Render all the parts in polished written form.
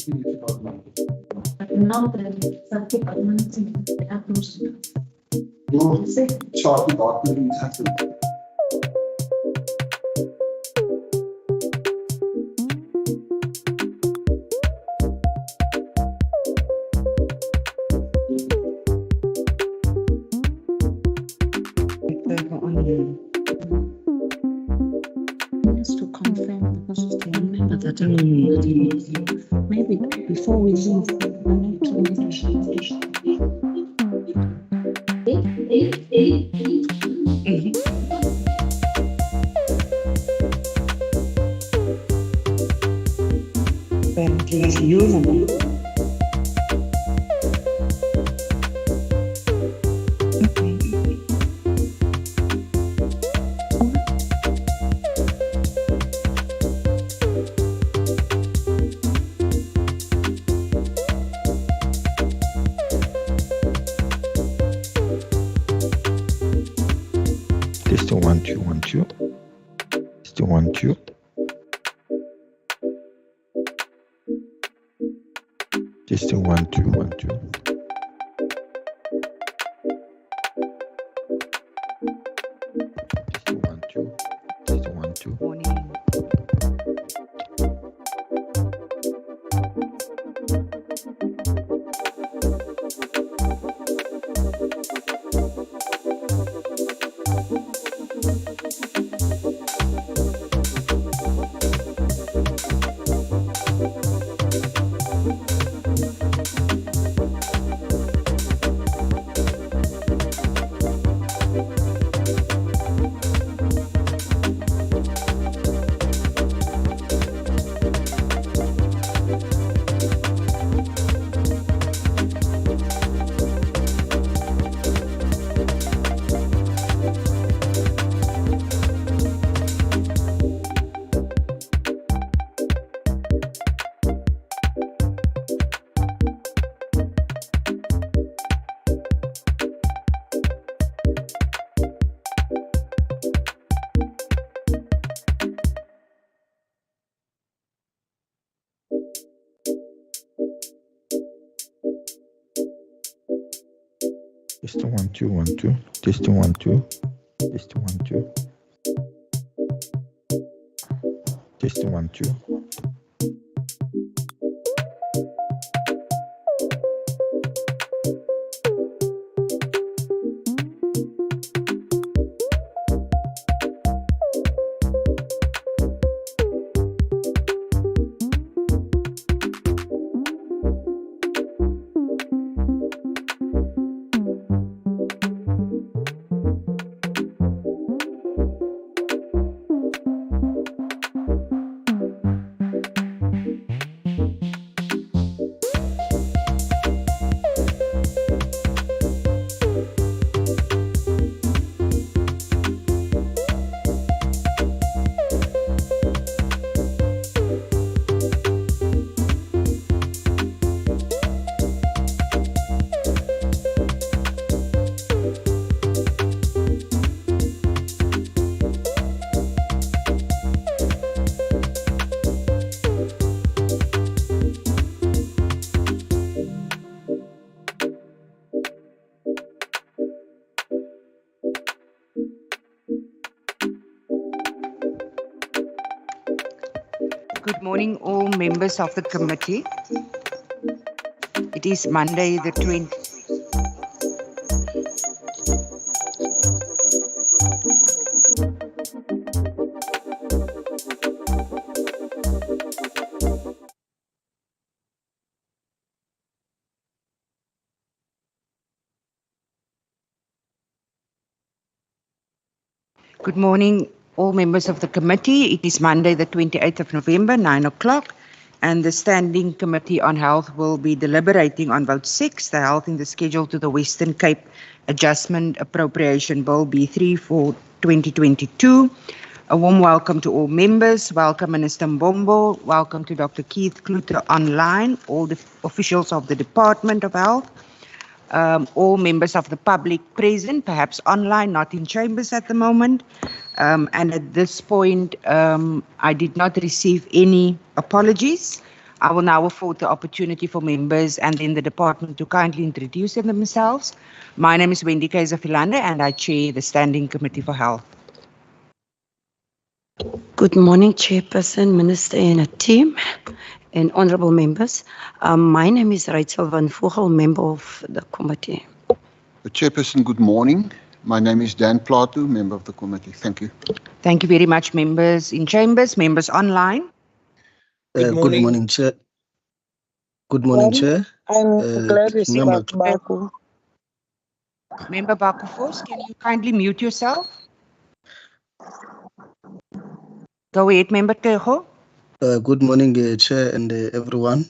But now that some departments they have those. No, short department has Just to confirm, because it's the member that maybe before we leave, we need Testing 1 2 1 2. Testing 1 2. Testing 1 2 1 2. Testing 1 2. Testing 1 2. Testing 1 2 1 2. Testing 1 2. Testing 1 2. Testing 1 2. Good morning, all members of the committee. It is Monday, the 20th. Good morning, all members of the committee. It is Monday, the 28th of November, 9 o'clock, and the Standing Committee on Health will be deliberating on Vote 6, the Health in the Schedule to the Western Cape Adjustment Appropriation Bill B3 for 2022. A warm welcome to all members. Welcome, Minister Mbombo. Welcome to Dr. Keith Kluter online, all the officials of the Department of Health. All members of the public present, perhaps online, not in chambers at the moment. And at this point, I did not receive any apologies. I will now afford the opportunity for members and then the department to kindly introduce themselves. My name is Wendy Kaiser-Philander and I chair the Standing Committee for Health. Good morning, Chairperson, Minister and a team, and honourable members. My name is Rachel van Vogel, member of the committee. Chairperson, good morning. My name is Dan Plato, member of the committee. Thank you. Thank you very much, members in chambers, members online. Good morning, Chair. Good morning, Chair. I'm glad you see Member- Baku. Member Bakufos, can you kindly mute yourself? Go ahead, Member Tejo. Good morning, Chair and everyone.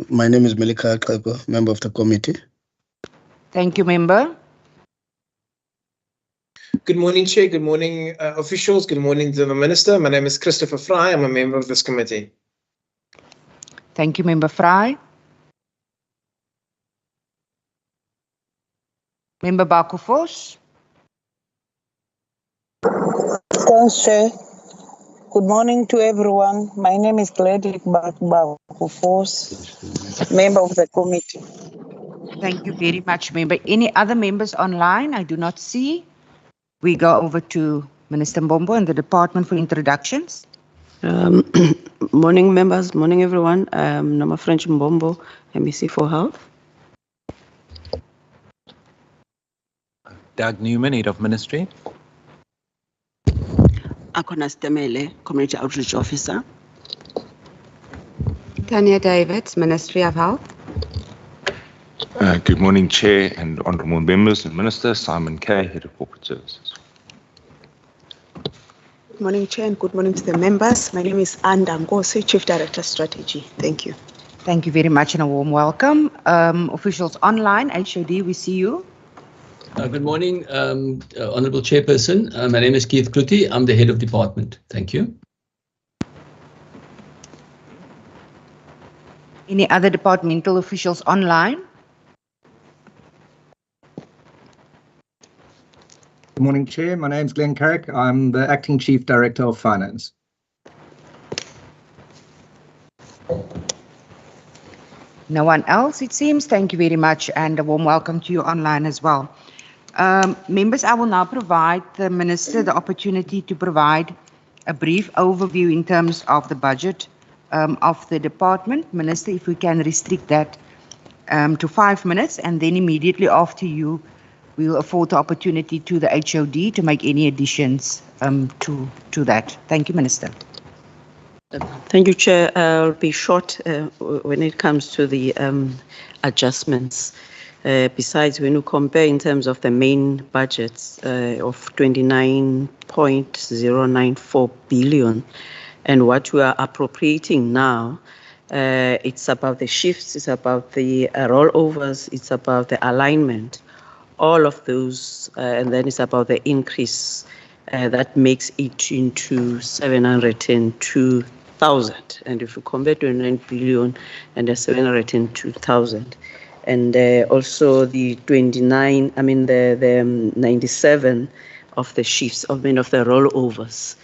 My name is Melika Akako, member of the committee. Thank you, member. Good morning, Chair. Good morning, officials. Good morning to the Minister. My name is Christopher Fry. I'm a member of this committee. Thank you, Member Fry. Member Bakufos. Thanks, Chair. Good morning to everyone. My name is Gladys Bakufos, member of the committee. Thank you very much, member. Any other members online? I do not see. We go over to Minister Mbombo and the department for introductions. Morning, members. Morning, everyone. Nama French Mbombo, MEC for Health. Doug Newman, Head of Ministry. Akona Stemele, Community Outreach Officer. Tanya Davids, Ministry of Health. Good morning, Chair and honourable members and Minister. Simon Kay, Head of Corporate Services. Good morning, Chair, and good morning to the members. My name is Anne Ngosi, Chief Director Strategy. Thank you. Thank you very much and a warm welcome. Officials online, HOD, we see you. Good morning, Honourable Chairperson. My name is Keith Kluti. I'm the Head of Department. Thank you. Any other departmental officials online? Good morning, Chair. My name is Glenn Carrick. I'm the Acting Chief Director of Finance. No one else, it seems. Thank you very much and a warm welcome to you online as well. Members, I will now provide the Minister the opportunity to provide a brief overview in terms of the budget of the department. Minister, if we can restrict that to 5 minutes, and then immediately after you, we will afford the opportunity to the HOD to make any additions to that. Thank you, Minister. Thank you, Chair. I'll be short when it comes to the adjustments. Besides, when you compare in terms of the main budgets of 29.094 billion and what we are appropriating now, it's about the shifts, it's about the rollovers, it's about the alignment, all of those, and then it's about the increase that makes it into 702,000. And if you compare 29 billion and the 702,000, and also the 97 of the shifts, of the rollovers.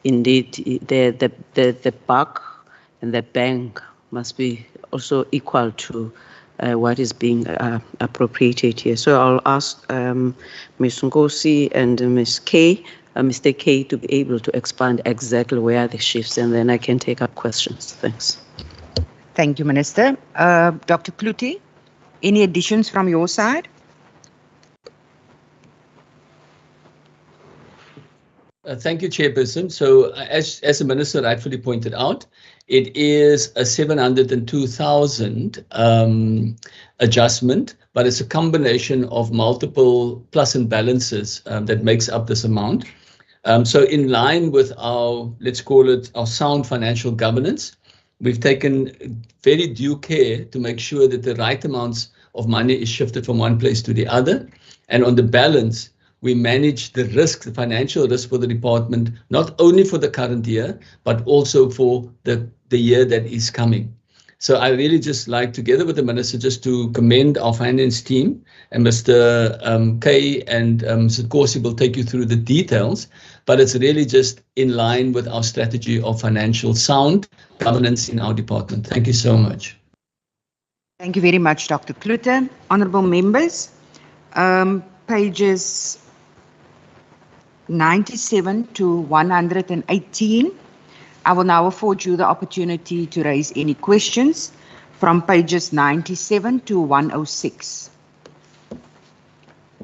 Indeed, the buck and the bank must be also equal to what is being appropriated here. So I'll ask Ms. Ngosi and Ms. K, Mr. K, to be able to expand exactly where are the shifts, and then I can take up questions. Thanks. Thank you, Minister. Dr. Kluti, any additions from your side? Thank you, Chairperson. So as the Minister rightfully pointed out, it is a 702,000 adjustment, but it's a combination of multiple plus and balances that makes up this amount. So in line with our, let's call it our sound financial governance, we've taken very due care to make sure that the right amounts of money is shifted from one place to the other. And on the balance, we manage the risk, the financial risk for the department, not only for the current year, but also for the year that is coming. So I really just like, together with the Minister, just to commend our finance team, and Mr. Kay and Mr. Corsi will take you through the details, but it's really just in line with our strategy of financial sound governance in our department. Thank you so much. Thank you very much, Dr. Klute. Honourable members, pages 97 to 118. I will now afford you the opportunity to raise any questions from pages 97 to 106.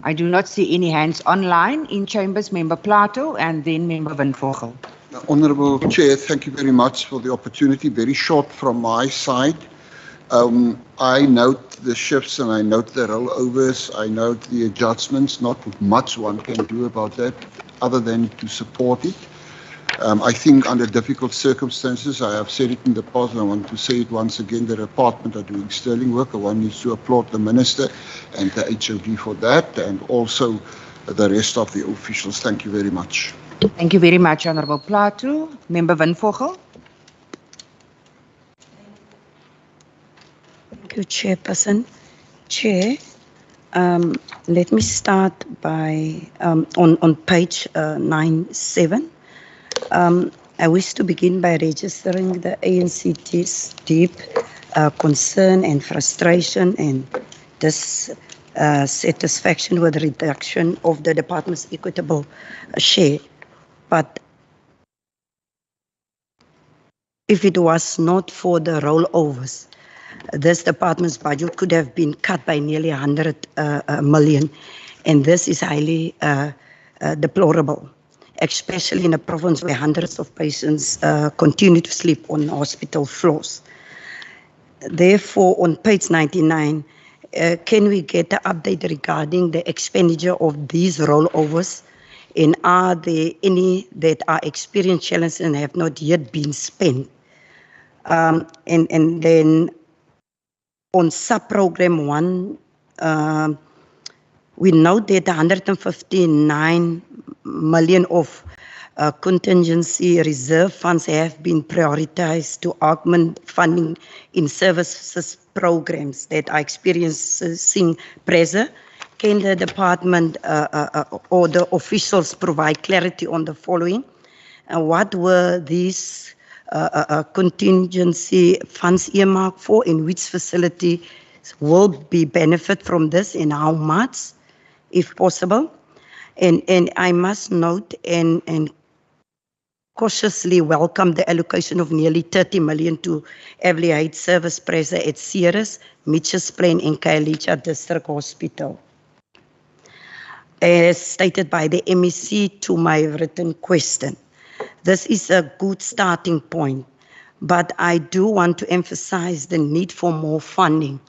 I do not see any hands online. In chambers, Member Plato and then Member Van Vogel. Honourable Chair, thank you very much for the opportunity. Very short from my side. I note the shifts and I note the rollovers. I note the adjustments. Not much one can do about that other than to support it. I think under difficult circumstances, I have said it in the past and I want to say it once again, the department are doing sterling work. One needs to applaud the Minister and the HOD for that, and also the rest of the officials. Thank you very much. Thank you very much, Honourable Plato. Member Van Vogel. Thank you, Chairperson. Chair, let me start by on page 97. I wish to begin by registering the ANCT's deep concern and frustration and dissatisfaction with the reduction of the department's equitable share. But if it was not for the rollovers, this department's budget could have been cut by nearly 100 million, and this is highly deplorable, especially in a province where hundreds of patients continue to sleep on hospital floors. Therefore, on page 99, can we get the update regarding the expenditure of these rollovers, and are there any that are experiencing challenges and have not yet been spent? And then on sub-program 1, we note that 159 million of contingency reserve funds have been prioritized to augment funding in services programs that are experiencing pressure. Can the department or the officials provide clarity on the following? What were these contingency funds earmarked for, in which facility will be benefit from this, and how much, if possible? And I must note and cautiously welcome the allocation of nearly 30 million to alleviate service pressure at Ceres, Mitchells Plain and Khayelitsha District Hospital. As stated by the MEC to my written question, this is a good starting point, but I do want to emphasize the need for more funding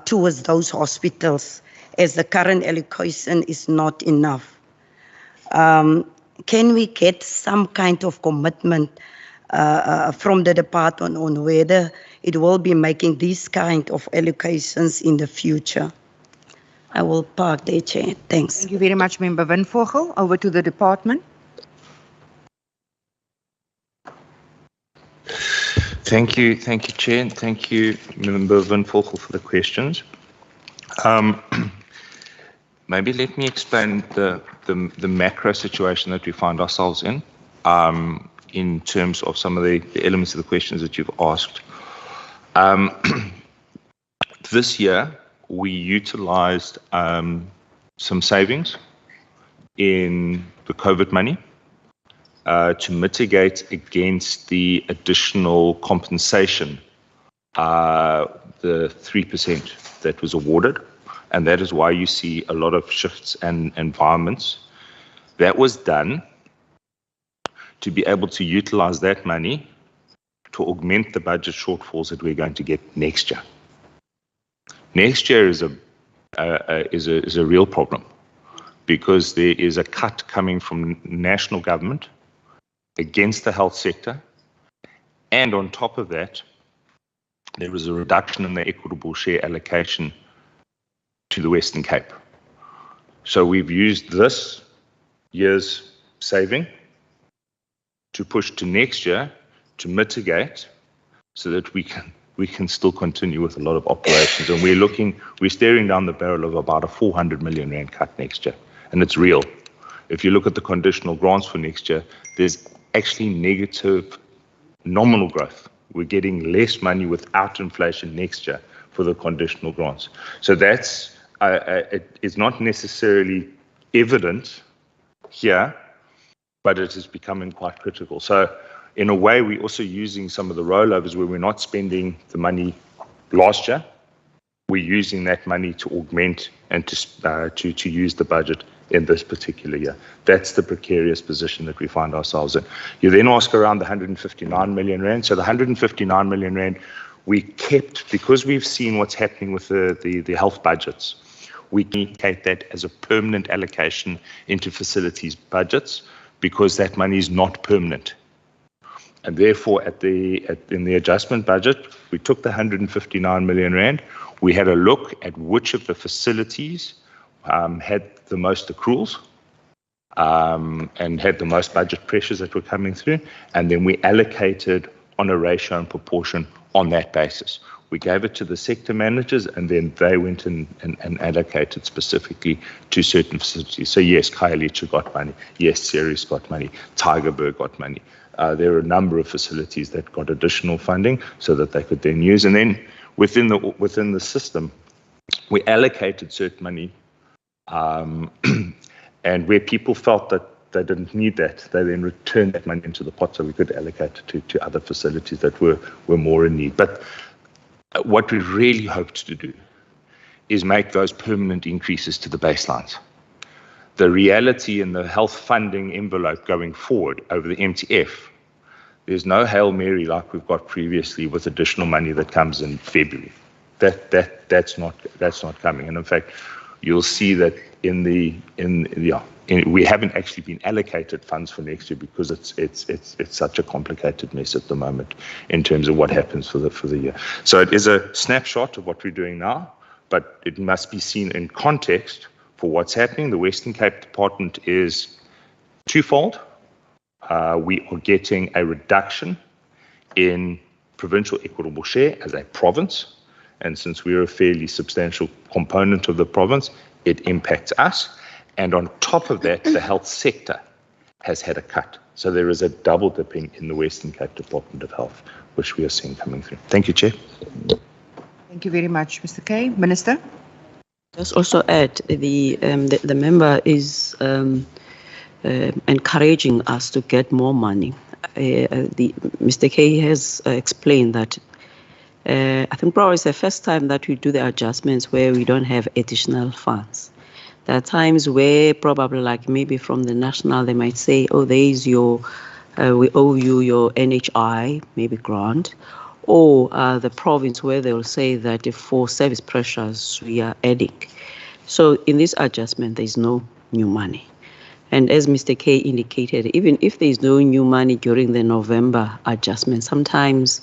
towards those hospitals, as the current allocation is not enough. Can we get some kind of commitment from the department on whether it will be making these kind of allocations in the future? I will park there, Chair. Thanks. Thank you very much, Member Van Vogel. Over to the department. Thank you, Chair, and thank you, Member Van Vogel, for the questions. Maybe let me explain the macro situation that we find ourselves in terms of some of the elements of the questions that you've asked. This year, we utilized some savings in the COVID money to mitigate against the additional compensation, the 3% that was awarded. And that is why you see a lot of shifts and environments. That was done to be able to utilize that money to augment the budget shortfalls that we're going to get next year. Next year is a real problem, because there is a cut coming from national government against the health sector, and on top of that, there was a reduction in the equitable share allocation to the Western Cape. So we've used this year's saving to push to next year to mitigate so that we can still continue with a lot of operations. And we're staring down the barrel of about a 400 million rand cut next year, and it's real. If you look at the conditional grants for next year, there's actually negative nominal growth. We're getting less money without inflation next year for the conditional grants. So that's it is not necessarily evident here, but it is becoming quite critical. So in a way, we're also using some of the rollovers where we're not spending the money last year. We're using that money to augment and to use the budget in this particular year. That's the precarious position that we find ourselves in. You then ask around the 159 million rand. So the 159 million rand we kept, because we've seen what's happening with the health budgets, we indicate that as a permanent allocation into facilities budgets, because that money is not permanent. And therefore, in the adjustment budget, we took the 159 million rand. We had a look at which of the facilities had the most accruals and had the most budget pressures that were coming through, and then we allocated on a ratio and proportion on that basis. We gave it to the sector managers, and then they went and allocated specifically to certain facilities. So yes, Khayelitsha got money. Yes, Ceres got money. Tygerberg got money. There are a number of facilities that got additional funding so that they could then use. And then within the system, we allocated certain money, and where people felt that they didn't need that, they then returned that money into the pot so we could allocate it to other facilities that were more in need. But what we really hoped to do is make those permanent increases to the baselines. The reality in the health funding envelope going forward over the MTF, there's no Hail Mary like we've got previously with additional money that comes in February. That's not coming. And in fact, you'll see that we haven't actually been allocated funds for next year because it's such a complicated mess at the moment in terms of what happens for the year. So it is a snapshot of what we're doing now, but it must be seen in context for what's happening. The Western Cape Department is twofold. We are getting a reduction in provincial equitable share as a province, and since we're a fairly substantial component of the province, it impacts us. And on top of that, the health sector has had a cut. So there is a double dipping in the Western Cape Department of Health, which we are seeing coming through. Thank you, Chair. Thank you very much, Mr. K. Minister? Just also add, the member is encouraging us to get more money. Mr. K has explained that I think probably it's the first time that we do the adjustments where we don't have additional funds. There are times where probably like maybe from the national, they might say, oh, there is your, we owe you your NHI, maybe grant, or the province where they will say that for service pressures, we are adding. So in this adjustment, there is no new money. And as Mr. K indicated, even if there is no new money during the November adjustment, sometimes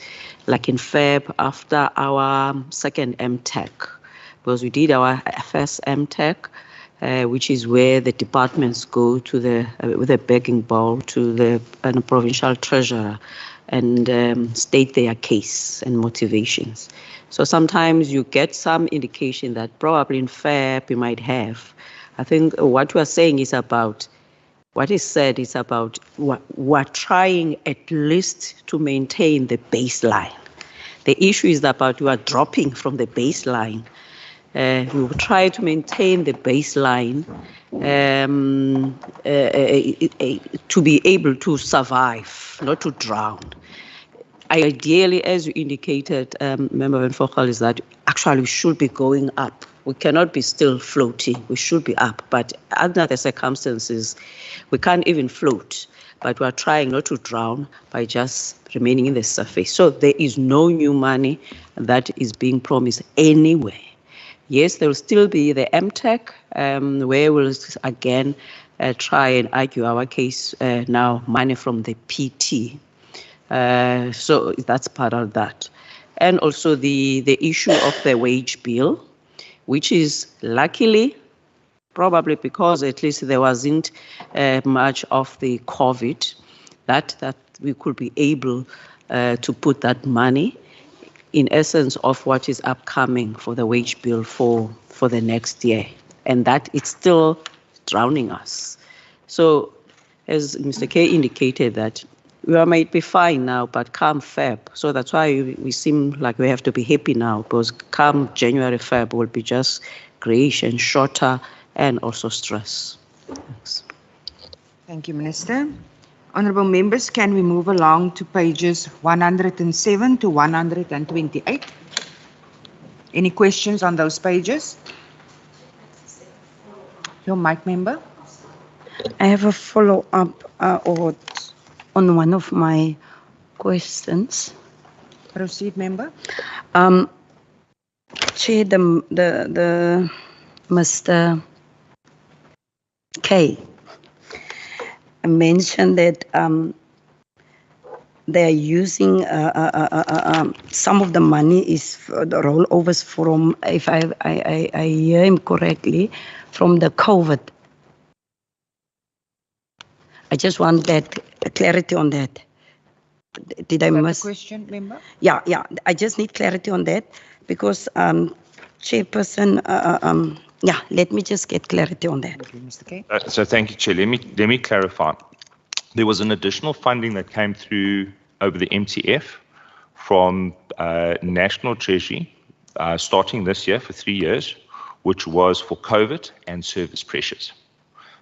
like in Feb after our second MTech, because we did our first MTech, which is where the departments go to with a begging bowl to the provincial treasurer and state their case and motivations. So sometimes you get some indication that probably in Feb you might have. I think what we are saying is about, what is said is about we're trying at least to maintain the baseline. The issue is about you are dropping from the baseline. We will try to maintain the baseline to be able to survive, not to drown. Ideally, as you indicated, Member Van Vogel, is that actually we should be going up. We cannot be still floating. We should be up. But under the circumstances, we can't even float. But we are trying not to drown by just remaining in the surface. So there is no new money that is being promised anywhere. Yes, there will still be the MTech, where we'll again try and argue our case now, money from the PT. So that's part of that. And also the issue of the wage bill, which is luckily, probably because at least there wasn't much of the COVID, that we could be able to put that money in essence, of what is upcoming for the wage bill for the next year. And that it's still drowning us. So, as Mr. K indicated, that we might be fine now, but come Feb. So that's why we seem like we have to be happy now, because come January, Feb will be just grayish and shorter and also stress. Thanks. Thank you, Minister. Honourable members, can we move along to pages 107 to 128? Any questions on those pages? Your mic, member. I have a follow-up on one of my questions. Proceed, member. Chair, the Mr. K mentioned that they are using some of the money is for the rollovers from, if I hear him correctly, from the COVID. I just want that clarity on that. Did I miss? The question, member? Yeah. I just need clarity on that because Chairperson, let me just get clarity on that. Okay, Mr. K. So thank you, Chair. Let me clarify. There was an additional funding that came through over the MTF from National Treasury starting this year for 3 years, which was for COVID and service pressures.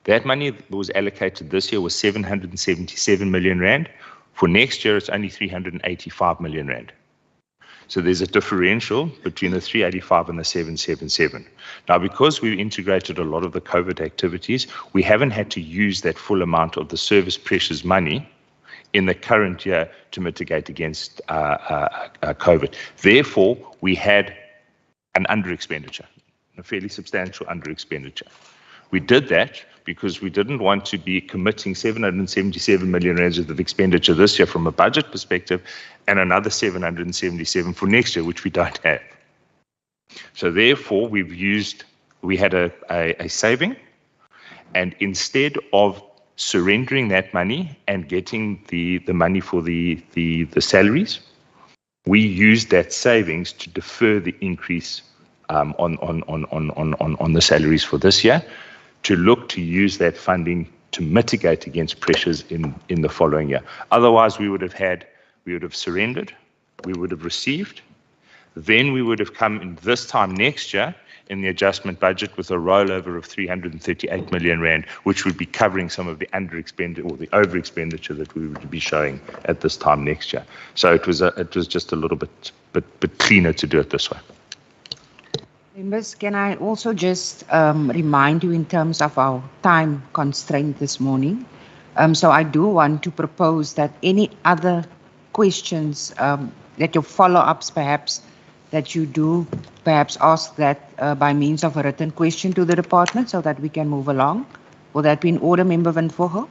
That money that was allocated this year was 777 million rand. For next year, it's only 385 million rand. So there's a differential between the 385 and the 777. Now, because we've integrated a lot of the COVID activities, we haven't had to use that full amount of the service pressures money in the current year to mitigate against COVID. Therefore, we had an under-expenditure, a fairly substantial under-expenditure. We did that because we didn't want to be committing 777 million rands worth of expenditure this year from a budget perspective and another 777 for next year, which we don't have. So therefore, we had a saving, and instead of surrendering that money and getting the money for the salaries, we used that savings to defer the increase on the salaries for this year, to look to use that funding to mitigate against pressures in the following year. Otherwise, we would have surrendered, we would have received, then we would have come in this time next year in the adjustment budget with a rollover of 338 million rand, which would be covering some of the under-expenditure or the over-expenditure that we would be showing at this time next year. So it was just a little bit cleaner to do it this way. Members, can I also just remind you in terms of our time constraint this morning? So I do want to propose that any other questions, that your follow-ups perhaps, that you do perhaps ask that by means of a written question to the department so that we can move along. Will that be in order, Member Van Vogel?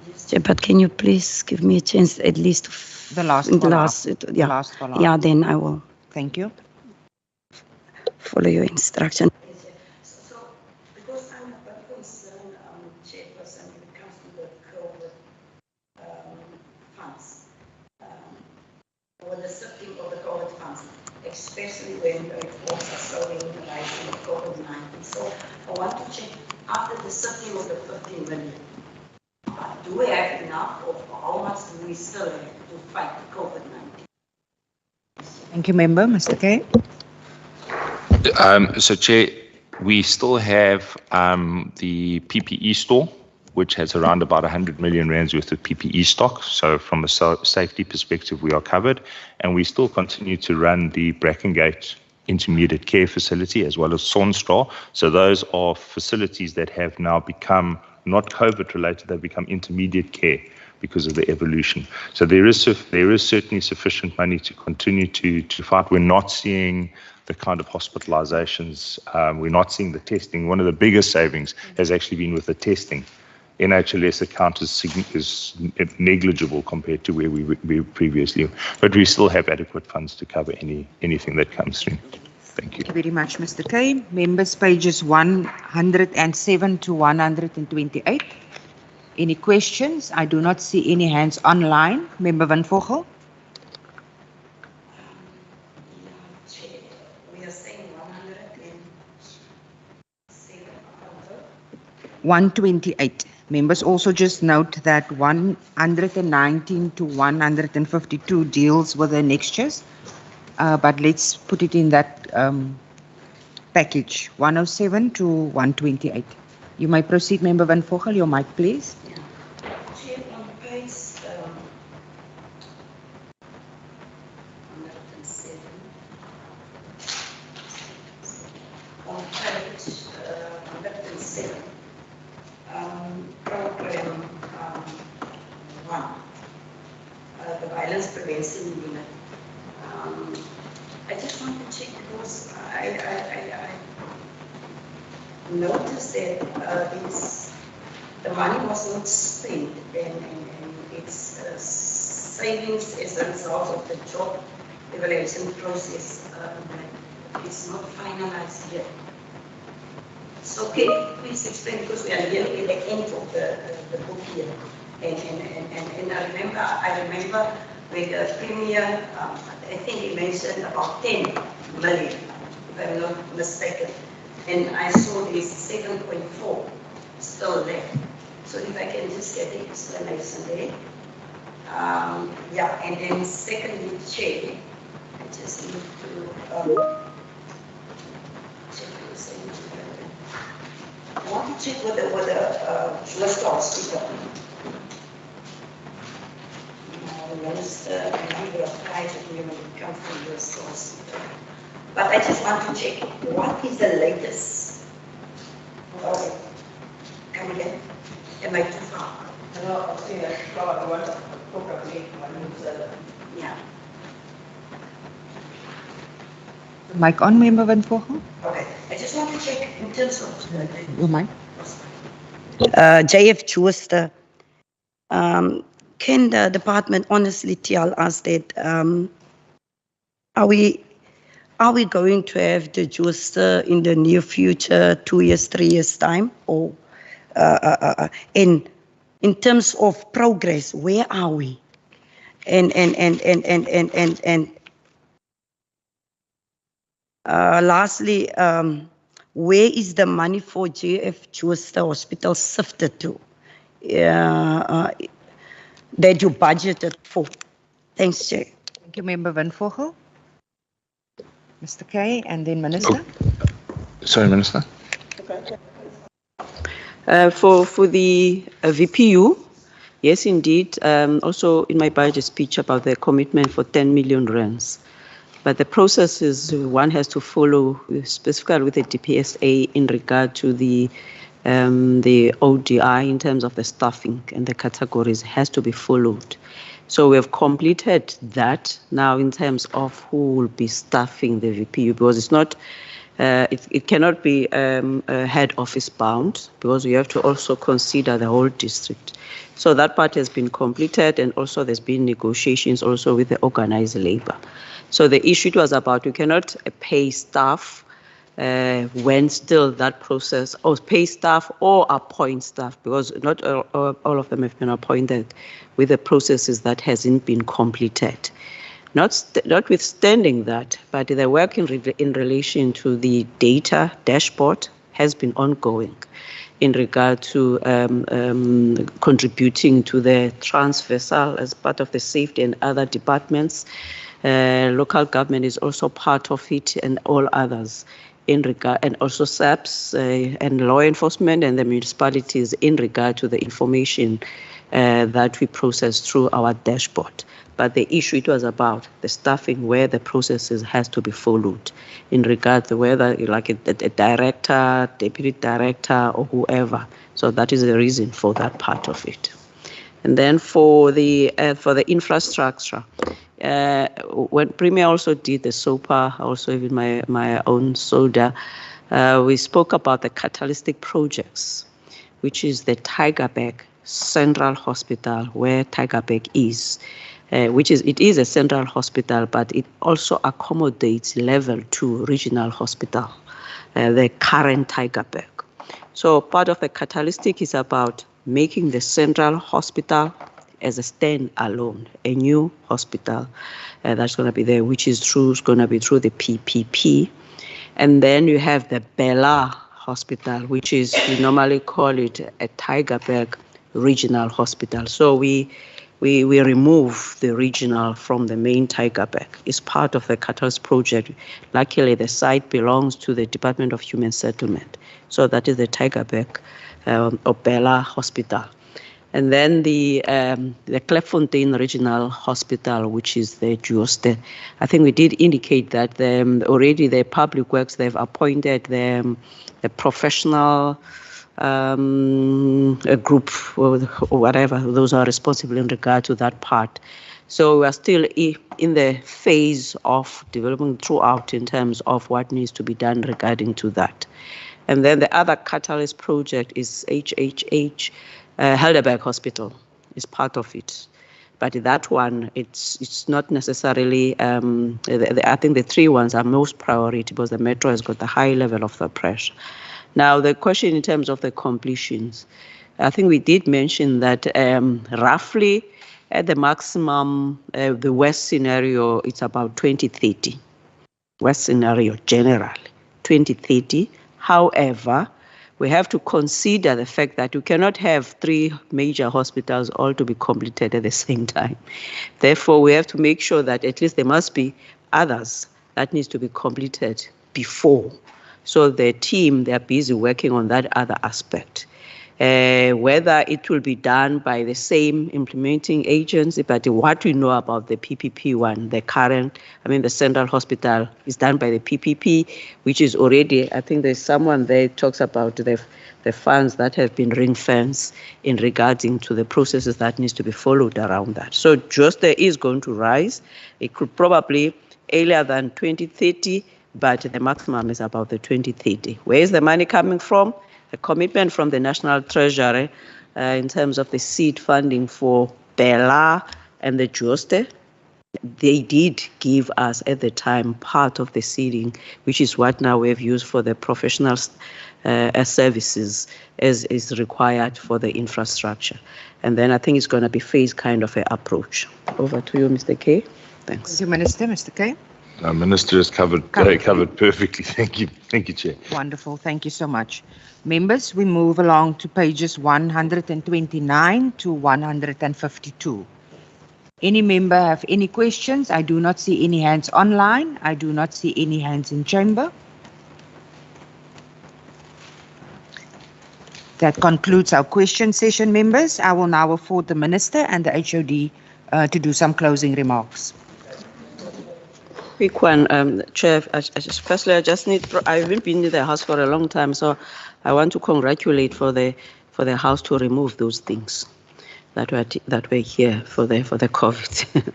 Yes, but can you please give me a chance at least the last follow-up? Yeah, then I will. Thank you. Follow your instruction. So, because I'm a bit concerned, Chairperson, when it comes to the COVID funds, or the shifting of the COVID funds, especially when the reports are showing the rising of COVID-19. So, I want to check, after the shifting of the 15 million, do we have enough, or how much do we still have to fight the COVID-19? Thank you, Member. Mr. K. So, Chair, we still have the PPE store, which has around about 100 million rands worth of PPE stock. So from a safety perspective, we are covered. And we still continue to run the Brackengate Intermediate Care Facility as well as Sonstra. So those are facilities that have now become not COVID related, they've become intermediate care because of the evolution. So there is certainly sufficient money to continue to fight. We're not seeing the kind of hospitalizations, we're not seeing the testing. One of the biggest savings has actually been with the testing. NHLS account is negligible compared to where we previously, but we still have adequate funds to cover anything that comes through. Thank you. Thank you very much, Mr. K. Members, pages 107 to 128. Any questions? I do not see any hands online. Member Van Vogel. Chair, we are saying 107. 128. Members also just note that 119 to 152 deals with the annexures, but let's put it in that package, 107 to 128. You may proceed, Member Van Vogel, your mic, please. Chair, on page 107, on page 107, program 1, the violence prevention unit. I just want to check because I noticed that the money was not spent and its savings as a result of the job evaluation process is not finalized yet. So can you please explain, because we are nearly at the end of the book here, and I remember when the Premier, I think he mentioned about 10 million, if I'm not mistaken, and I saw this 7.4 still there. So if I can just get the explanation there. Yeah, and then secondly, Chair, I just need to check the same. I want to check with the West Hospital. The minister, a number of private women come from West Hospital. But I just want to check, what is the latest? Okay. Come again? Am I too far? No, I'm saying I want to program yeah. Mic on, Member Van Vogel. Okay. I just want to check in terms of your mic. JF Schuster, can the department honestly tell us that are we going to have the Schuster in the near future, 2 years, 3 years time, or in terms of progress, where are we? And lastly, where is the money for JF Schuster Hospital sifted to? That you budgeted for. Thanks, Chair. Thank you, Member Van Vogel. Mr. Kay, and then Minister. Sorry, Minister. For the VPU, yes, indeed. Also in my budget speech about the commitment for 10 million rands. But the process is one has to follow specifically with the DPSA in regard to the ODI in terms of the staffing and the categories has to be followed. So we have completed that now in terms of who will be staffing the VPU, because it's not, it cannot be head office bound, because you have to also consider the whole district. So that part has been completed, and also there's been negotiations also with the organized labor. So the issue was about you cannot pay staff when still that process, or pay staff or appoint staff, because not all of them have been appointed with the processes that hasn't been completed. Notwithstanding that, but the work in relation to the data dashboard has been ongoing in regard to contributing to the transversal as part of the safety and other departments. Local government is also part of it, and all others in regard, and also SAPS and law enforcement and the municipalities in regard to the information that we process through our dashboard. But the issue it was about the staffing, where the processes has to be followed in regard to whether like a director, deputy director, or whoever. So that is the reason for that part of it. And then for the infrastructure, when Premier also did the SOPA, also even my own SODA, we spoke about the catalytic projects, which is the Tygerberg Central Hospital, where Tygerberg is, it is a central hospital, but it also accommodates level 2 regional hospital, the current Tygerberg. So part of the catalytic is about making the central hospital as a stand-alone, a new hospital that's going to be there, which is going to be through the PPP. And then you have the Bella Hospital, which is, we normally call it a Tygerberg Regional Hospital. So we remove the regional from the main Tygerberg. It's part of the Catalyst project. Luckily, the site belongs to the Department of Human Settlement. So that is the Tygerberg or Bella Hospital. And then the Klefontein Regional Hospital, which is the Jooste. I think we did indicate that already the Public Works, they've appointed the professional a group or whatever, those are responsible in regard to that part. So we are still in the phase of development throughout in terms of what needs to be done regarding to that. And then the other catalyst project is HHH, Helderberg Hospital is part of it. But that one, it's not necessarily, I think the three ones are most priority because the metro has got the high level of the pressure. Now, the question in terms of the completions, I think we did mention that roughly at the maximum, the worst scenario, it's about 2030. Worst scenario, generally, 2030. However, we have to consider the fact that you cannot have three major hospitals all to be completed at the same time. Therefore, we have to make sure that at least there must be others that needs to be completed before. So the team, they're busy working on that other aspect. Whether it will be done by the same implementing agency, but what we know about the PPP one, the central hospital is done by the PPP, which is already, I think there's someone there talks about the funds that have been ring-fenced in regarding to the processes that needs to be followed around that. So Jooste is going to rise. It could probably earlier than 2030, but the maximum is about the 2030. Where is the money coming from? A commitment from the National Treasury in terms of the seed funding for Bella and the Jooste. They did give us at the time part of the seeding, which is what now we have used for the professional services as is required for the infrastructure. And then I think it's going to be phased kind of an approach. Over to you, Mr. K. Thanks. Thank you, Minister. Mr. K. Minister has covered perfectly. Thank you, Chair. Wonderful. Thank you so much. Members, we move along to pages 129 to 152. Any member have any questions? I do not see any hands online. I do not see any hands in chamber. That concludes our question session, members. I will now afford the Minister and the HOD to do some closing remarks. Quick one, Chair. Firstly, I haven't been in the House for a long time, so I want to congratulate for the House to remove those things that were here for the COVID.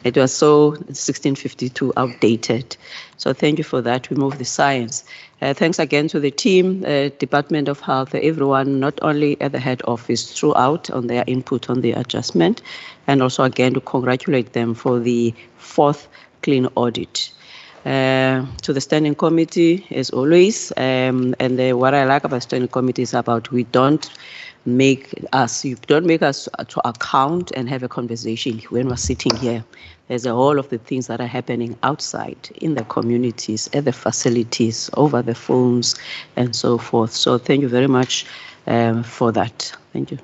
It was so 1652 outdated. So thank you for that. We move the science. Thanks again to the team, Department of Health, everyone, not only at the head office, throughout on their input on the adjustment, and also again to congratulate them for the 4th clean audit. To the standing committee, as always, what I like about standing committee is about you don't make us to account and have a conversation when we're sitting here. There's all of the things that are happening outside in the communities, at the facilities, over the phones, and so forth. So thank you very much for that. Thank you.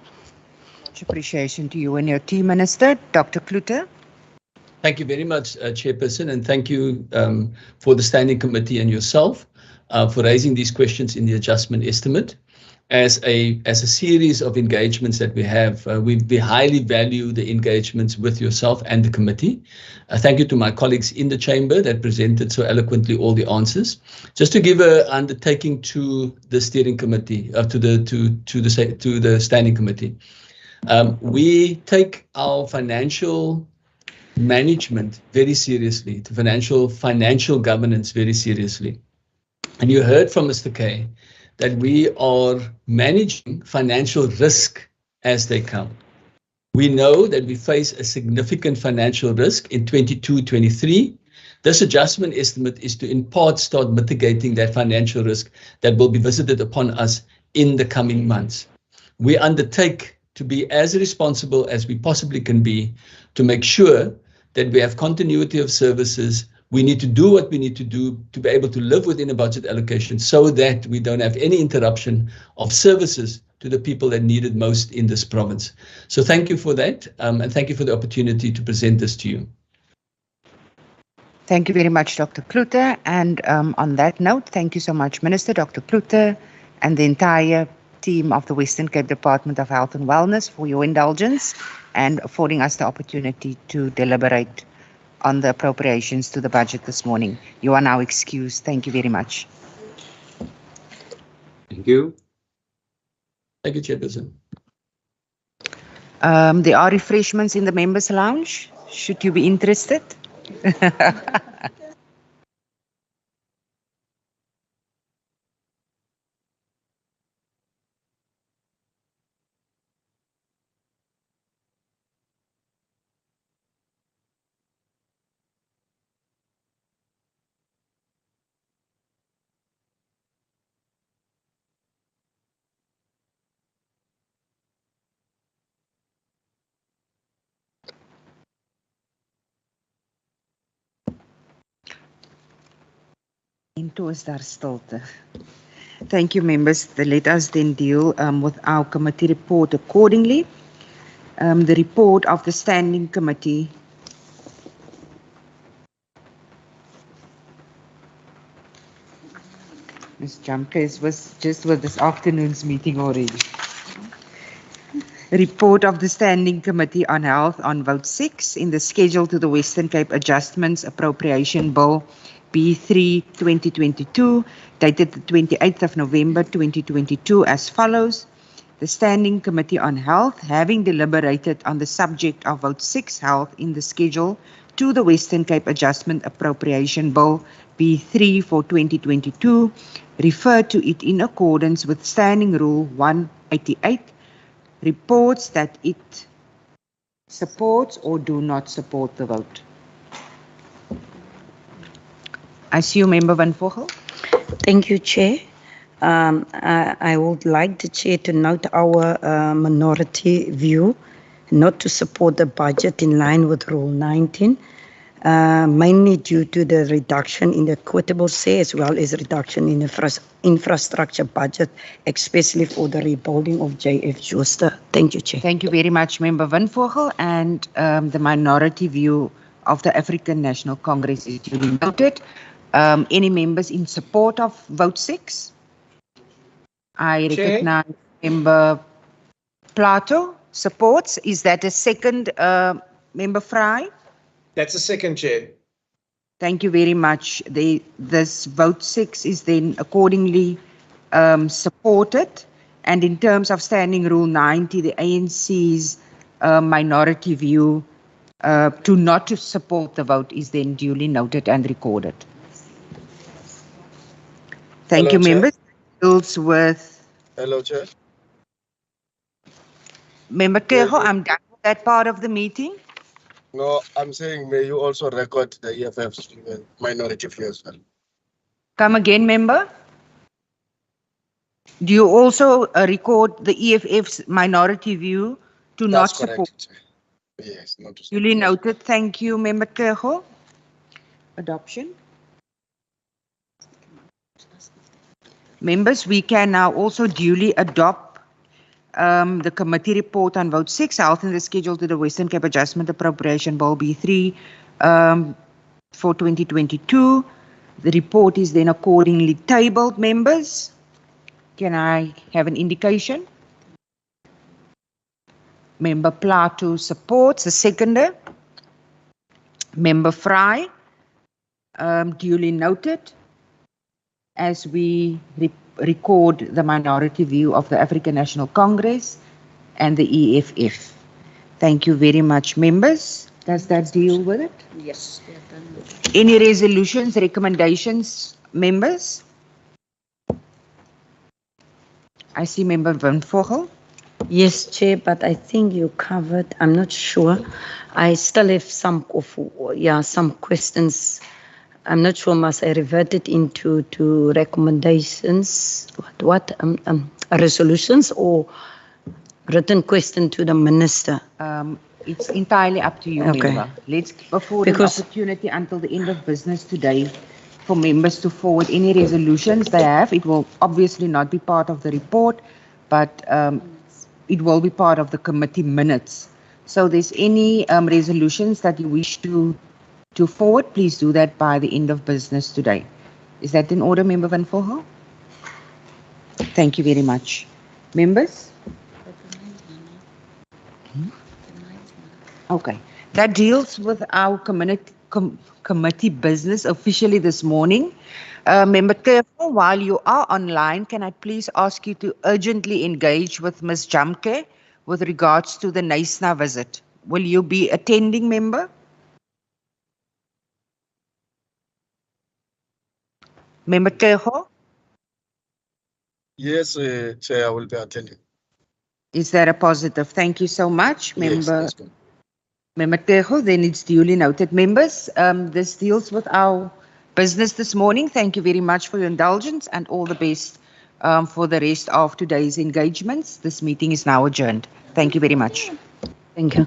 Much appreciation to you and your team, Minister. Dr. Klute. Thank you very much, Chairperson, and thank you for the Standing Committee and yourself for raising these questions in the adjustment estimate. As a series of engagements that we have, we highly value the engagements with yourself and the committee. Thank you to my colleagues in the chamber that presented so eloquently all the answers. Just to give an undertaking to the steering committee, to the Standing Committee, we take our financial management very seriously, the financial governance very seriously. And you heard from Mr. K that we are managing financial risk as they come. We know that we face a significant financial risk in 22-23. This adjustment estimate is to in part start mitigating that financial risk that will be visited upon us in the coming months. We undertake to be as responsible as we possibly can be to make sure that we have continuity of services. We need to do what we need to do to be able to live within a budget allocation so that we don't have any interruption of services to the people that need it most in this province. So thank you for that, and thank you for the opportunity to present this to you. Thank you very much, Dr. Klute. And on that note, thank you so much, Minister Dr. Klute, and the entire team of the Western Cape Department of Health and Wellness for your indulgence and affording us the opportunity to deliberate on the appropriations to the budget this morning. You are now excused. Thank you very much. Thank you. Thank you, Chairperson. There are refreshments in the members' lounge, should you be interested. Into is daar stilte. Thank you, members. Let us then deal with our committee report accordingly. The report of the Standing Committee Ms. Jamke was just with this afternoon's meeting already. Report of the Standing Committee on Health on Vote 6 in the schedule to the Western Cape Adjustments Appropriation Bill B3/2022, dated the 28th of November 2022 as follows. The Standing Committee on Health, having deliberated on the subject of Vote 6 health in the schedule to the Western Cape Adjustment Appropriation Bill B3 for 2022, referred to it in accordance with Standing Rule 188, reports that it supports or do not support the vote. I see you, Member Van Vogel. Thank you, Chair. I would like the Chair to note our minority view not to support the budget in line with Rule 19, mainly due to the reduction in the equitable share as well as reduction in the infrastructure budget, especially for the rebuilding of JF Jooster. Thank you, Chair. Thank you very much, Member Van Vogel. And the minority view of the African National Congress is duly noted. Any members in support of Vote 6? I recognize Member Plato supports. Is that a second, Member Fry? That's a second, Chair. Thank you very much. This Vote 6 is then accordingly supported. And in terms of Standing Rule 90, the ANC's minority view to not to support the vote is then duly noted and recorded. Thank you, members. Deals with Hello, Chair. Member Keho, I'm done with that part of the meeting. No, I'm saying may you also record the EFF's minority view as well. Come again, member. Do you also record the EFF's minority view to not support? Yes, not to support. Duly noted. Thank you, Member Keho. Adoption. Members, we can now also duly adopt the committee report on Vote 6, health in the schedule to the Western Cape Adjustment Appropriation Bill B3 for 2022. The report is then accordingly tabled, members. Can I have an indication? Member Plato supports. The seconder. Member Fry, duly noted. As we record the minority view of the African National Congress and the EFF. Thank you very much, members. Does that deal with it? Yes. Any resolutions, recommendations, members? I see Member Van Vogel. Yes, Chair, but I think you covered, I'm not sure. I still have some questions. I'm not sure, must I revert it into recommendations, resolutions, or Written question to the minister. It's entirely up to you, Okay. member. Let's afford an Because- opportunity until the end of business today for members to forward any resolutions they have. It will obviously not be part of the report, but it will be part of the committee minutes. So there's any resolutions that you wish to forward, please do that by the end of business today. Is that in order, Member Van Voorhel? Thank you very much. Members? Okay, that deals with our committee business officially this morning. Member Kerfel, while you are online, can I please ask you to urgently engage with Ms. Jamke with regards to the NAISNA visit? Will you be attending, member? Member Kerfel? Yes, Chair, I will be attending. Is that a positive? Thank you so much, Yes, Member. that's good. Member Tego, then it's duly noted. Members, this deals with our business this morning. Thank you very much for your indulgence and all the best for the rest of today's engagements. This meeting is now adjourned. Thank you very much. Thank you.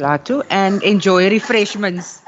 Latu, and enjoy refreshments.